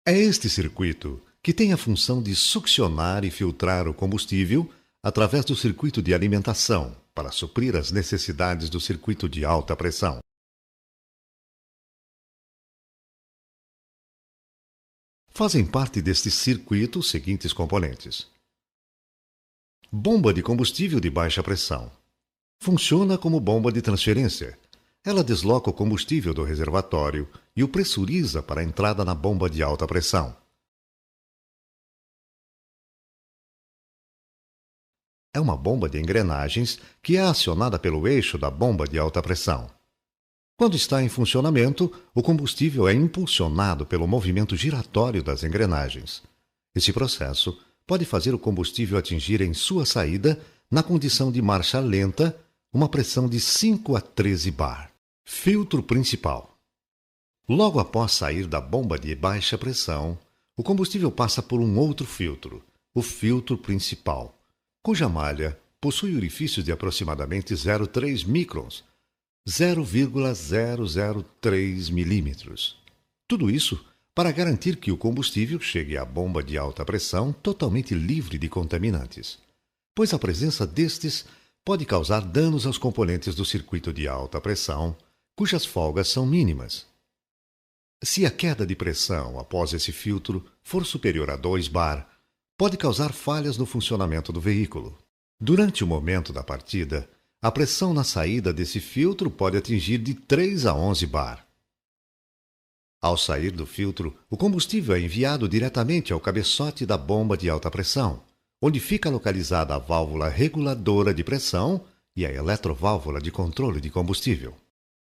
É este circuito que tem a função de succionar e filtrar o combustível através do circuito de alimentação para suprir as necessidades do circuito de alta pressão. Fazem parte deste circuito os seguintes componentes: bomba de combustível de baixa pressão. Funciona como bomba de transferência. Ela desloca o combustível do reservatório e o pressuriza para a entrada na bomba de alta pressão. É uma bomba de engrenagens que é acionada pelo eixo da bomba de alta pressão. Quando está em funcionamento, o combustível é impulsionado pelo movimento giratório das engrenagens. Esse processo pode fazer o combustível atingir em sua saída, na condição de marcha lenta, uma pressão de 5 a 13 bar. Filtro principal. Logo após sair da bomba de baixa pressão, o combustível passa por um outro filtro, o filtro principal, cuja malha possui orifícios de aproximadamente 0,3 microns, 0,003 milímetros. Tudo isso para garantir que o combustível chegue à bomba de alta pressão totalmente livre de contaminantes, pois a presença destes pode causar danos aos componentes do circuito de alta pressão, cujas folgas são mínimas. Se a queda de pressão após esse filtro for superior a 2 bar, pode causar falhas no funcionamento do veículo. Durante o momento da partida, a pressão na saída desse filtro pode atingir de 3 a 11 bar. Ao sair do filtro, o combustível é enviado diretamente ao cabeçote da bomba de alta pressão, onde fica localizada a válvula reguladora de pressão e a eletroválvula de controle de combustível.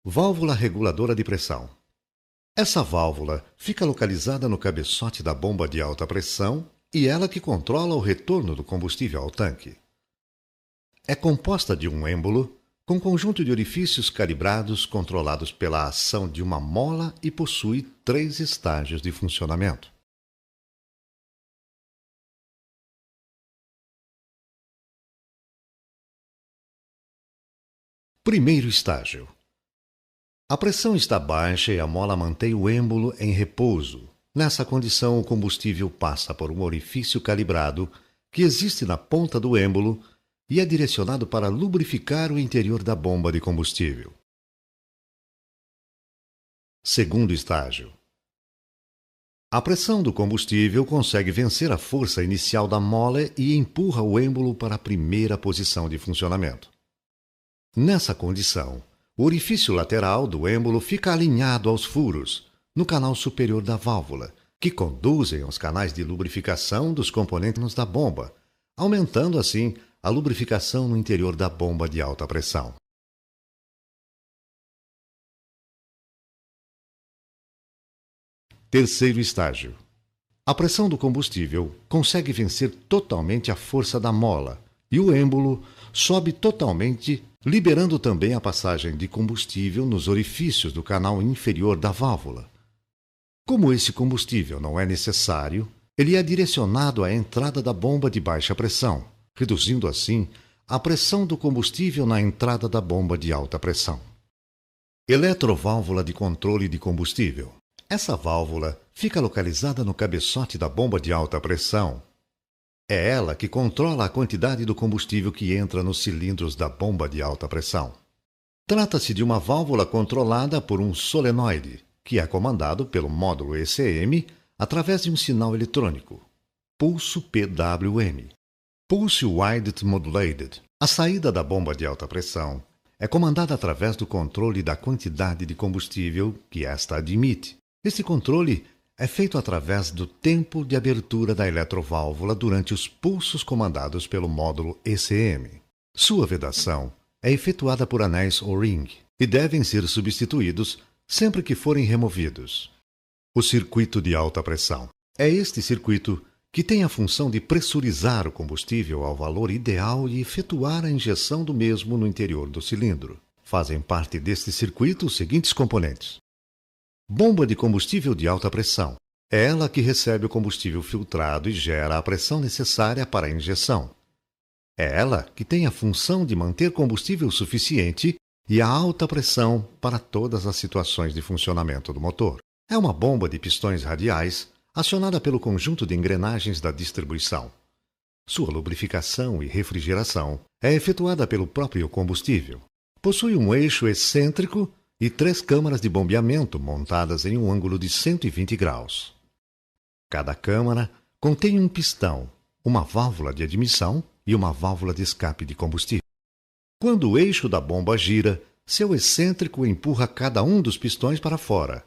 Válvula reguladora de pressão. Essa válvula fica localizada no cabeçote da bomba de alta pressão e ela que controla o retorno do combustível ao tanque. É composta de um êmbolo com conjunto de orifícios calibrados controlados pela ação de uma mola e possui 3 estágios de funcionamento. Primeiro estágio. A pressão está baixa e a mola mantém o êmbolo em repouso. Nessa condição, o combustível passa por um orifício calibrado que existe na ponta do êmbolo e é direcionado para lubrificar o interior da bomba de combustível. Segundo estágio. A pressão do combustível consegue vencer a força inicial da mola e empurra o êmbolo para a primeira posição de funcionamento. Nessa condição, o orifício lateral do êmbolo fica alinhado aos furos, no canal superior da válvula, que conduzem aos canais de lubrificação dos componentes da bomba, aumentando assim a lubrificação no interior da bomba de alta pressão. Terceiro estágio. A pressão do combustível consegue vencer totalmente a força da mola e o êmbolo sobe totalmente, liberando também a passagem de combustível nos orifícios do canal inferior da válvula. Como esse combustível não é necessário, ele é direcionado à entrada da bomba de baixa pressão, reduzindo assim a pressão do combustível na entrada da bomba de alta pressão. Eletroválvula de controle de combustível. Essa válvula fica localizada no cabeçote da bomba de alta pressão. É ela que controla a quantidade do combustível que entra nos cilindros da bomba de alta pressão. Trata-se de uma válvula controlada por um solenoide, que é comandado pelo módulo ECM através de um sinal eletrônico, pulso PWM, Pulse Width Modulated. A saída da bomba de alta pressão é comandada através do controle da quantidade de combustível que esta admite. Este controle é feito através do tempo de abertura da eletroválvula durante os pulsos comandados pelo módulo ECM. Sua vedação é efetuada por anéis O-ring e devem ser substituídos sempre que forem removidos. O circuito de alta pressão. É este circuito que tem a função de pressurizar o combustível ao valor ideal e efetuar a injeção do mesmo no interior do cilindro. Fazem parte deste circuito os seguintes componentes: bomba de combustível de alta pressão. É ela que recebe o combustível filtrado e gera a pressão necessária para a injeção. É ela que tem a função de manter combustível suficiente e a alta pressão para todas as situações de funcionamento do motor. É uma bomba de pistões radiais acionada pelo conjunto de engrenagens da distribuição. Sua lubrificação e refrigeração é efetuada pelo próprio combustível. Possui um eixo excêntrico e 3 câmaras de bombeamento montadas em um ângulo de 120 graus. Cada câmara contém um pistão, uma válvula de admissão e uma válvula de escape de combustível. Quando o eixo da bomba gira, seu excêntrico empurra cada um dos pistões para fora.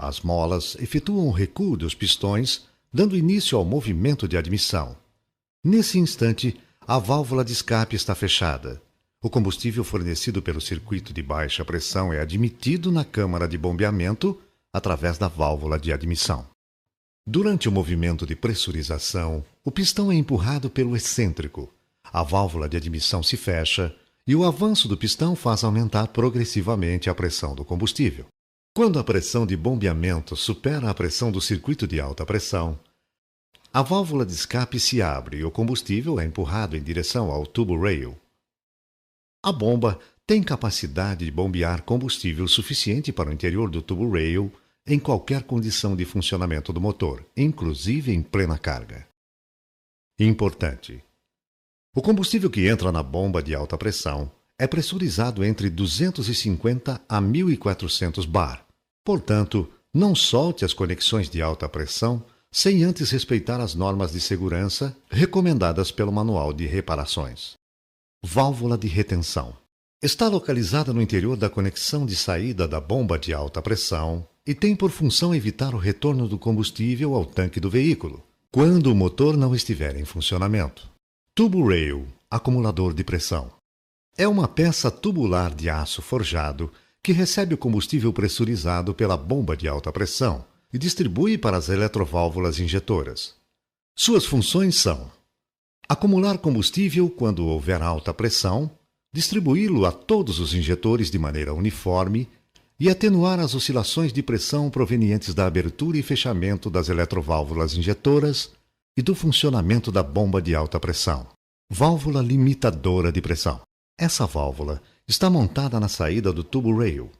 As molas efetuam o recuo dos pistões, dando início ao movimento de admissão. Nesse instante, a válvula de escape está fechada. O combustível fornecido pelo circuito de baixa pressão é admitido na câmara de bombeamento através da válvula de admissão. Durante o movimento de pressurização, o pistão é empurrado pelo excêntrico. A válvula de admissão se fecha e o avanço do pistão faz aumentar progressivamente a pressão do combustível. Quando a pressão de bombeamento supera a pressão do circuito de alta pressão, a válvula de escape se abre e o combustível é empurrado em direção ao tubo rail. A bomba tem capacidade de bombear combustível suficiente para o interior do tubo rail em qualquer condição de funcionamento do motor, inclusive em plena carga. Importante: o combustível que entra na bomba de alta pressão é pressurizado entre 250 a 1.400 bar. Portanto, não solte as conexões de alta pressão sem antes respeitar as normas de segurança recomendadas pelo Manual de Reparações. Válvula de retenção. Está localizada no interior da conexão de saída da bomba de alta pressão e tem por função evitar o retorno do combustível ao tanque do veículo, quando o motor não estiver em funcionamento. Tubo rail, acumulador de pressão. É uma peça tubular de aço forjado que recebe o combustível pressurizado pela bomba de alta pressão e distribui para as eletroválvulas injetoras. Suas funções são: acumular combustível quando houver alta pressão, distribuí-lo a todos os injetores de maneira uniforme e atenuar as oscilações de pressão provenientes da abertura e fechamento das eletroválvulas injetoras e do funcionamento da bomba de alta pressão. Válvula limitadora de pressão. Essa válvula está montada na saída do tubo rail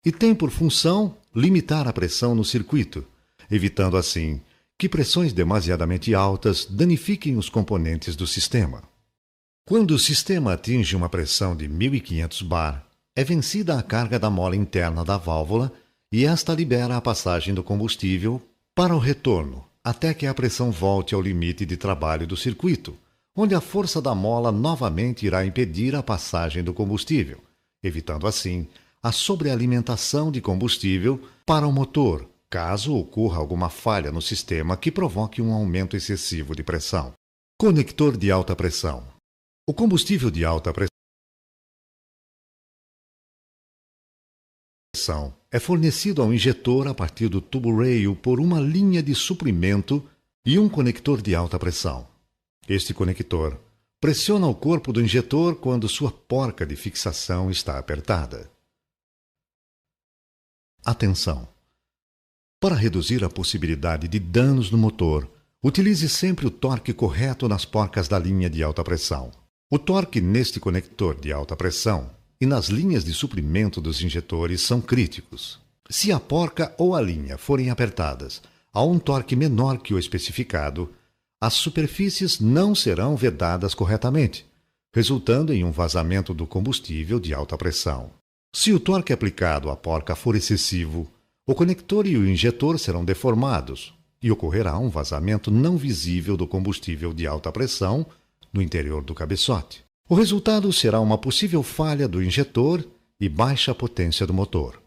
e tem por função limitar a pressão no circuito, evitando assim que pressões demasiadamente altas danifiquem os componentes do sistema. Quando o sistema atinge uma pressão de 1.500 bar, é vencida a carga da mola interna da válvula e esta libera a passagem do combustível para o retorno, até que a pressão volte ao limite de trabalho do circuito, onde a força da mola novamente irá impedir a passagem do combustível, evitando assim a sobrealimentação de combustível para o motor, caso ocorra alguma falha no sistema que provoque um aumento excessivo de pressão. Conector de alta pressão. O combustível de alta pressão é fornecido ao injetor a partir do tubo rail por uma linha de suprimento e um conector de alta pressão. Este conector pressiona o corpo do injetor quando sua porca de fixação está apertada. Atenção! Para reduzir a possibilidade de danos no motor, utilize sempre o torque correto nas porcas da linha de alta pressão. O torque neste conector de alta pressão e nas linhas de suprimento dos injetores são críticos. Se a porca ou a linha forem apertadas a um torque menor que o especificado, as superfícies não serão vedadas corretamente, resultando em um vazamento do combustível de alta pressão. Se o torque aplicado à porca for excessivo, o conector e o injetor serão deformados e ocorrerá um vazamento não visível do combustível de alta pressão no interior do cabeçote. O resultado será uma possível falha do injetor e baixa potência do motor.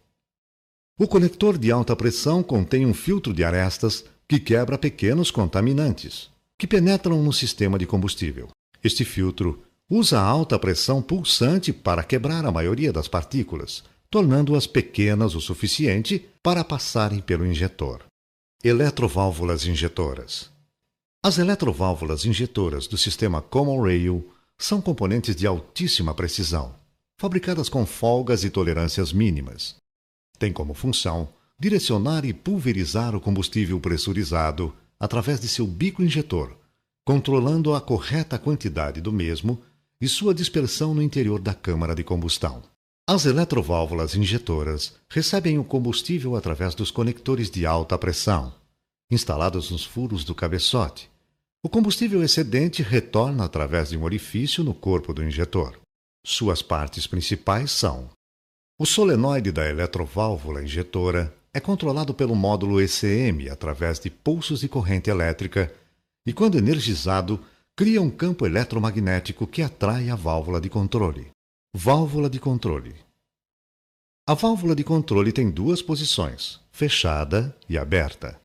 O conector de alta pressão contém um filtro de arestas que quebra pequenos contaminantes, que penetram no sistema de combustível. Este filtro usa a alta pressão pulsante para quebrar a maioria das partículas, tornando-as pequenas o suficiente para passarem pelo injetor. Eletroválvulas injetoras. As eletroválvulas injetoras do sistema Common Rail são componentes de altíssima precisão, fabricadas com folgas e tolerâncias mínimas. Tem como função direcionar e pulverizar o combustível pressurizado através de seu bico injetor, controlando a correta quantidade do mesmo e sua dispersão no interior da câmara de combustão. As eletroválvulas injetoras recebem o combustível através dos conectores de alta pressão, instaladas nos furos do cabeçote. O combustível excedente retorna através de um orifício no corpo do injetor. Suas partes principais são: o solenoide da eletroválvula injetora é controlado pelo módulo ECM através de pulsos de corrente elétrica e, quando energizado, cria um campo eletromagnético que atrai a válvula de controle. Válvula de controle. A válvula de controle tem duas posições, fechada e aberta.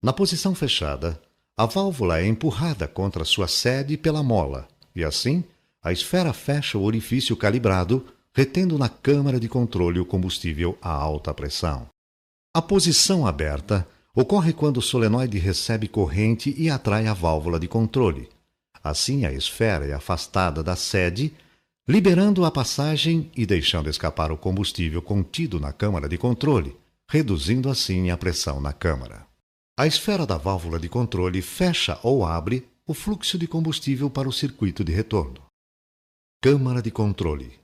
Na posição fechada, a válvula é empurrada contra sua sede pela mola e, assim, a esfera fecha o orifício calibrado, retendo na câmara de controle o combustível a alta pressão. A posição aberta ocorre quando o solenoide recebe corrente e atrai a válvula de controle. Assim, a esfera é afastada da sede, liberando a passagem e deixando escapar o combustível contido na câmara de controle, reduzindo assim a pressão na câmara. A esfera da válvula de controle fecha ou abre o fluxo de combustível para o circuito de retorno. Câmara de controle.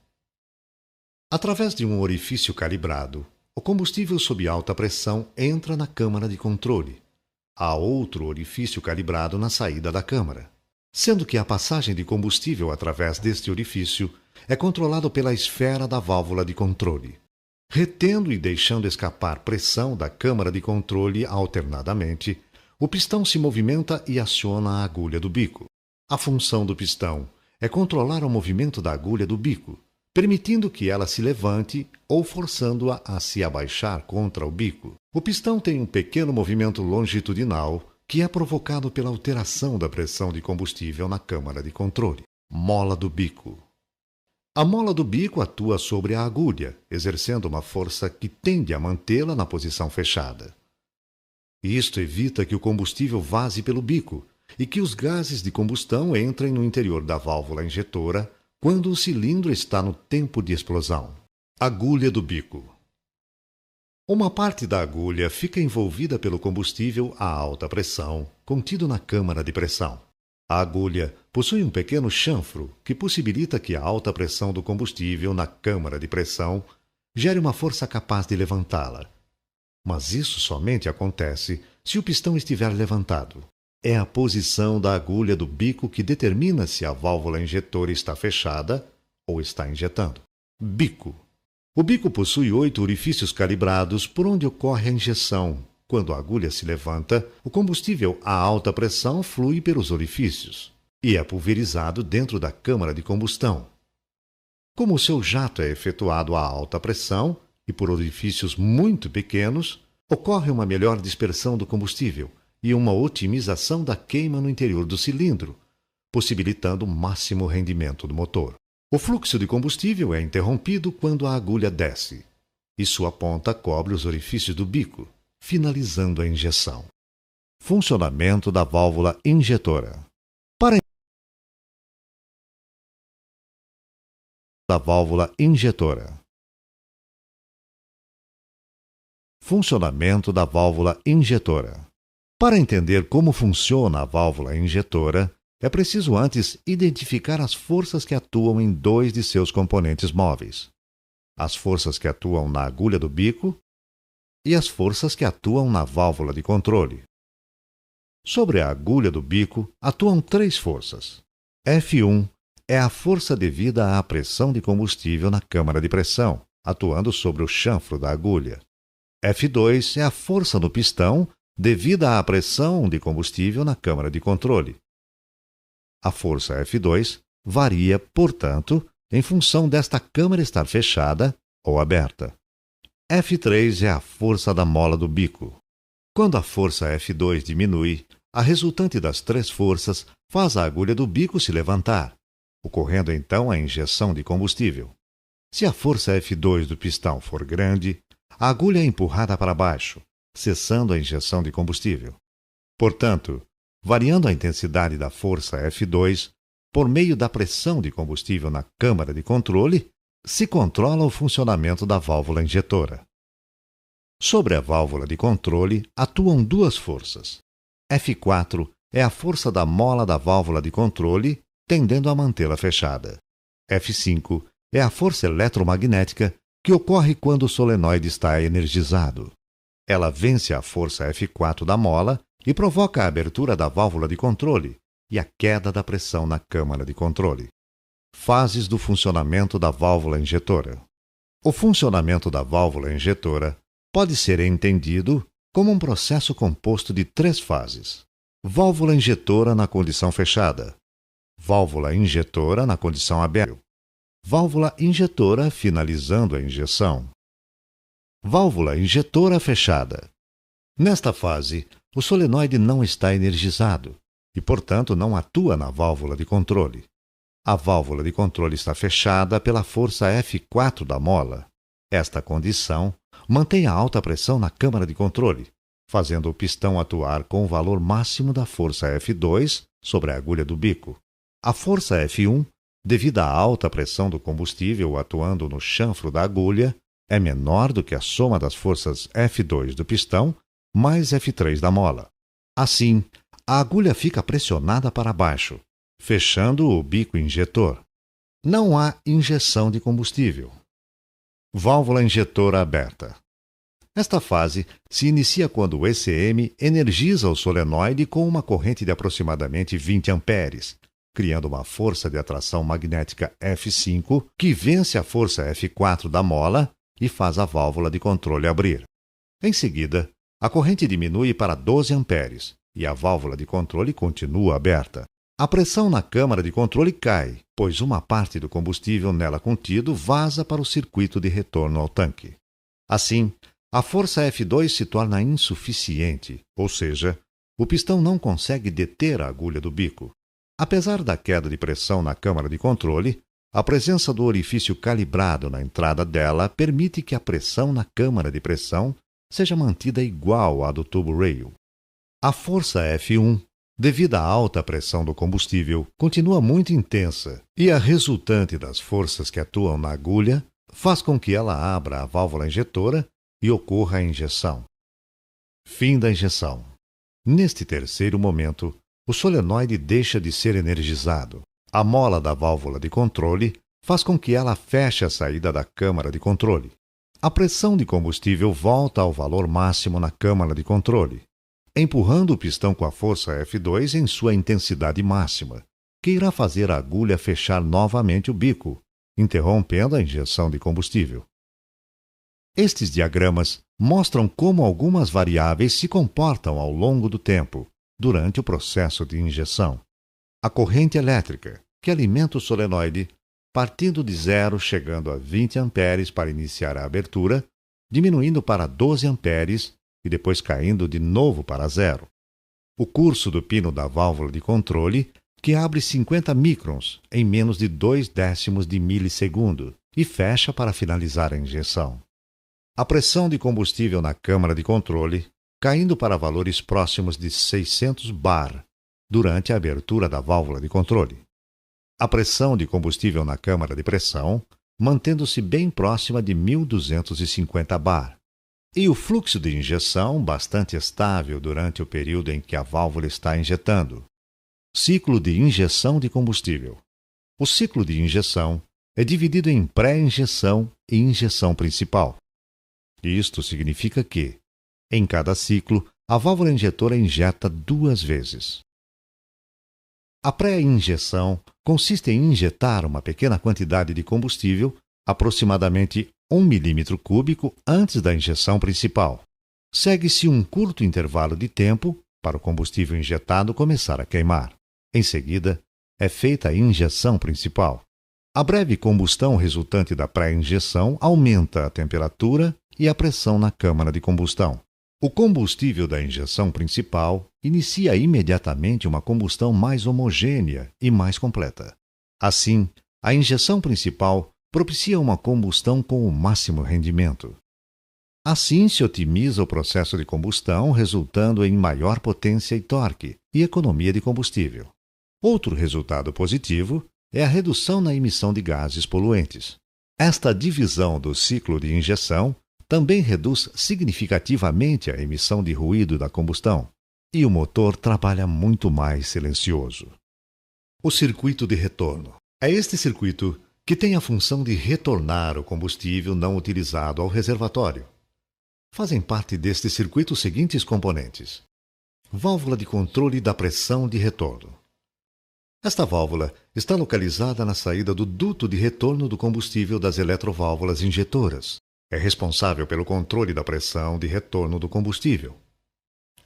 Através de um orifício calibrado, o combustível sob alta pressão entra na câmara de controle. Há outro orifício calibrado na saída da câmara, sendo que a passagem de combustível através deste orifício é controlado pela esfera da válvula de controle. Retendo e deixando escapar pressão da câmara de controle alternadamente, o pistão se movimenta e aciona a agulha do bico. A função do pistão é controlar o movimento da agulha do bico, permitindo que ela se levante ou forçando-a a se abaixar contra o bico. O pistão tem um pequeno movimento longitudinal que é provocado pela alteração da pressão de combustível na câmara de controle. Mola do bico. A mola do bico atua sobre a agulha, exercendo uma força que tende a mantê-la na posição fechada. Isto evita que o combustível vaze pelo bico e que os gases de combustão entrem no interior da válvula injetora quando o cilindro está no tempo de explosão. Agulha do bico. Uma parte da agulha fica envolvida pelo combustível a alta pressão, contido na câmara de pressão. A agulha possui um pequeno chanfro que possibilita que a alta pressão do combustível na câmara de pressão gere uma força capaz de levantá-la. Mas isso somente acontece se o pistão estiver levantado. É a posição da agulha do bico que determina se a válvula injetora está fechada ou está injetando. Bico. O bico possui 8 orifícios calibrados por onde ocorre a injeção. Quando a agulha se levanta, o combustível a alta pressão flui pelos orifícios e é pulverizado dentro da câmara de combustão. Como o seu jato é efetuado a alta pressão e por orifícios muito pequenos, ocorre uma melhor dispersão do combustível e uma otimização da queima no interior do cilindro, possibilitando o máximo rendimento do motor. O fluxo de combustível é interrompido quando a agulha desce, e sua ponta cobre os orifícios do bico, finalizando a injeção. Funcionamento da válvula injetora. Para da válvula injetora. Funcionamento da válvula injetora. Para entender como funciona a válvula injetora, é preciso antes identificar as forças que atuam em 2 de seus componentes móveis: as forças que atuam na agulha do bico e as forças que atuam na válvula de controle. Sobre a agulha do bico atuam 3 forças. F1 é a força devida à pressão de combustível na câmara de pressão, atuando sobre o chanfro da agulha. F2 é a força no pistão devida à pressão de combustível na câmara de controle. A força F2 varia, portanto, em função desta câmara estar fechada ou aberta. F3 é a força da mola do bico. Quando a força F2 diminui, a resultante das 3 forças faz a agulha do bico se levantar, ocorrendo então a injeção de combustível. Se a força F2 do pistão for grande, a agulha é empurrada para baixo, cessando a injeção de combustível. Portanto, variando a intensidade da força F2, por meio da pressão de combustível na câmara de controle, se controla o funcionamento da válvula injetora. Sobre a válvula de controle atuam 2 forças. F4 é a força da mola da válvula de controle, tendendo a mantê-la fechada. F5 é a força eletromagnética que ocorre quando o solenoide está energizado. Ela vence a força F4 da mola e provoca a abertura da válvula de controle e a queda da pressão na câmara de controle. Fases do funcionamento da válvula injetora. O funcionamento da válvula injetora pode ser entendido como um processo composto de 3 fases. Válvula injetora na condição fechada. Válvula injetora na condição aberta. Válvula injetora finalizando a injeção. Válvula injetora fechada. Nesta fase, o solenoide não está energizado e, portanto, não atua na válvula de controle. A válvula de controle está fechada pela força F4 da mola. Esta condição mantém a alta pressão na câmara de controle, fazendo o pistão atuar com o valor máximo da força F2 sobre a agulha do bico. A força F1, devido à alta pressão do combustível atuando no chanfro da agulha, é menor do que a soma das forças F2 do pistão mais F3 da mola. Assim, a agulha fica pressionada para baixo, fechando o bico injetor. Não há injeção de combustível. Válvula injetora aberta. Esta fase se inicia quando o ECM energiza o solenoide com uma corrente de aproximadamente 20 amperes, criando uma força de atração magnética F5 que vence a força F4 da mola e faz a válvula de controle abrir. Em seguida, a corrente diminui para 12 amperes e a válvula de controle continua aberta. A pressão na câmara de controle cai, pois uma parte do combustível nela contido vaza para o circuito de retorno ao tanque. Assim, a força F2 se torna insuficiente, ou seja, o pistão não consegue deter a agulha do bico. Apesar da queda de pressão na câmara de controle, a presença do orifício calibrado na entrada dela permite que a pressão na câmara de pressão seja mantida igual à do tubo rail. A força F1, devido à alta pressão do combustível, continua muito intensa e a resultante das forças que atuam na agulha faz com que ela abra a válvula injetora e ocorra a injeção. Fim da injeção. Neste terceiro momento, o solenoide deixa de ser energizado. A mola da válvula de controle faz com que ela feche a saída da câmara de controle. A pressão de combustível volta ao valor máximo na câmara de controle, empurrando o pistão com a força F2 em sua intensidade máxima, que irá fazer a agulha fechar novamente o bico, interrompendo a injeção de combustível. Estes diagramas mostram como algumas variáveis se comportam ao longo do tempo, durante o processo de injeção. A corrente elétrica, que alimenta o solenoide, partindo de 0 chegando a 20 amperes para iniciar a abertura, diminuindo para 12 amperes e depois caindo de novo para 0. O curso do pino da válvula de controle, que abre 50 microns em menos de 0,2 de milissegundo e fecha para finalizar a injeção. A pressão de combustível na câmara de controle, caindo para valores próximos de 600 bar durante a abertura da válvula de controle. A pressão de combustível na câmara de pressão, mantendo-se bem próxima de 1250 bar. E o fluxo de injeção bastante estável durante o período em que a válvula está injetando. Ciclo de injeção de combustível. O ciclo de injeção é dividido em pré-injeção e injeção principal. Isto significa que, em cada ciclo, a válvula injetora injeta 2 vezes. A pré-injeção consiste em injetar uma pequena quantidade de combustível, aproximadamente 1 milímetro cúbico antes da injeção principal. Segue-se um curto intervalo de tempo para o combustível injetado começar a queimar. Em seguida, é feita a injeção principal. A breve combustão resultante da pré-injeção aumenta a temperatura e a pressão na câmara de combustão. O combustível da injeção principal inicia imediatamente uma combustão mais homogênea e mais completa. Assim, a injeção principal propicia uma combustão com o máximo rendimento. Assim se otimiza o processo de combustão, resultando em maior potência e torque e economia de combustível. Outro resultado positivo é a redução na emissão de gases poluentes. Esta divisão do ciclo de injeção também reduz significativamente a emissão de ruído da combustão, e o motor trabalha muito mais silencioso. O circuito de retorno. É este circuito que tem a função de retornar o combustível não utilizado ao reservatório. Fazem parte deste circuito os seguintes componentes: válvula de controle da pressão de retorno. Esta válvula está localizada na saída do duto de retorno do combustível das eletroválvulas injetoras. É responsável pelo controle da pressão de retorno do combustível.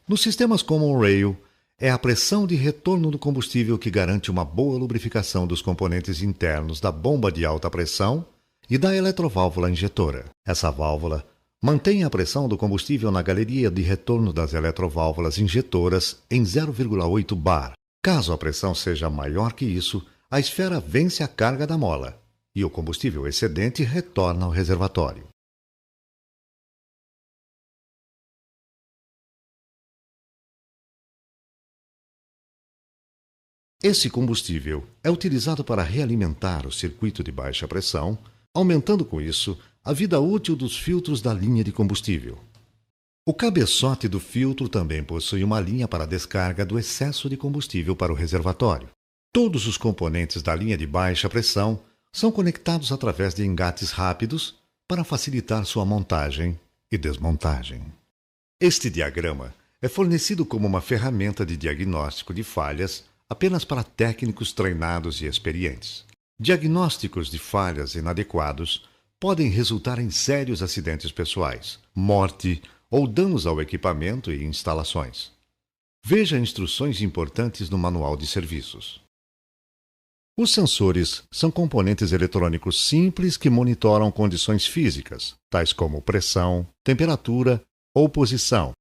Nos sistemas Common Rail, é a pressão de retorno do combustível que garante uma boa lubrificação dos componentes internos da bomba de alta pressão e da eletroválvula injetora. Essa válvula mantém a pressão do combustível na galeria de retorno das eletroválvulas injetoras em 0,8 bar. Caso a pressão seja maior que isso, a esfera vence a carga da mola e o combustível excedente retorna ao reservatório. Esse combustível é utilizado para realimentar o circuito de baixa pressão, aumentando com isso a vida útil dos filtros da linha de combustível. O cabeçote do filtro também possui uma linha para a descarga do excesso de combustível para o reservatório. Todos os componentes da linha de baixa pressão são conectados através de engates rápidos para facilitar sua montagem e desmontagem. Este diagrama é fornecido como uma ferramenta de diagnóstico de falhas apenas para técnicos treinados e experientes. Diagnósticos de falhas inadequados podem resultar em sérios acidentes pessoais, morte ou danos ao equipamento e instalações. Veja instruções importantes no Manual de Serviços. Os sensores são componentes eletrônicos simples que monitoram condições físicas, tais como pressão, temperatura ou posição,